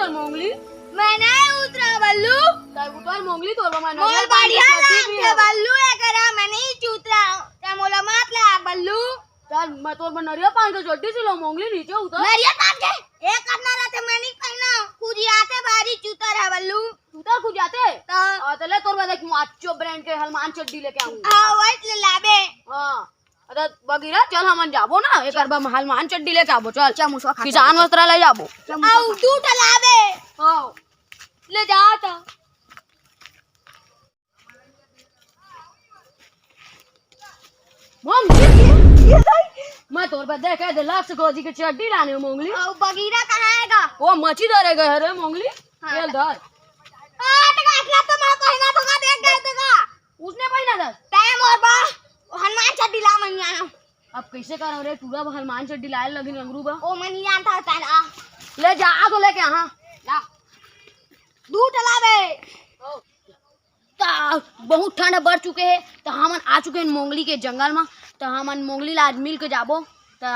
उतर मोंगली मैं नहीं उतरा बल्लू तार उतर मोंगली तो मैं मोर बढ़िया नाम के बल्लू है करा मैं नहीं उतरा ते मोला मात ला बल्लू चल मैं तो नरिया पान के चड्डी से लो मोंगली नीचे उतर नरिया पान के एक करना रहते मैं नहीं कहना खुद आते बारी चूतर है बल्लू उतर खुद जाते तो चले तोर मैं देख माचो ब्रांड के हनुमान चड्डी लेके आऊं हां वाइट ले लाबे हां अरे बगीरा चल हमन जाबो ना एक बार हनुमान चड्डी लेके आबो चल चमुसवा खा किसान वस्त्रालय जाबो आउ तू लाबे हां ले जा तो मैं तोर पे देखे दे लाख गोजी के चड्डी लाने मोंगली आउ बगीरा कहां आएगा वो मच्छी धरे गए रे मोंगली तेल धर टका इतना तो मैं कहना तो देख गए तेगा उसने पहना था टाइम और बा हनुमान चड्डी ला मैया अब कैसे करो रे पूरा हनुमान चड्डी लाए लगी अंगरू बा ओ मैं नहीं जानता तारा ले जा तो लेके हां ला दूध लाबे ता बहुत ठंड बढ़ चुके हैं तो हमन आ चुके हैं मोंगली के जंगल में तो हमन मोंगली ला आज मिल के जाबो ता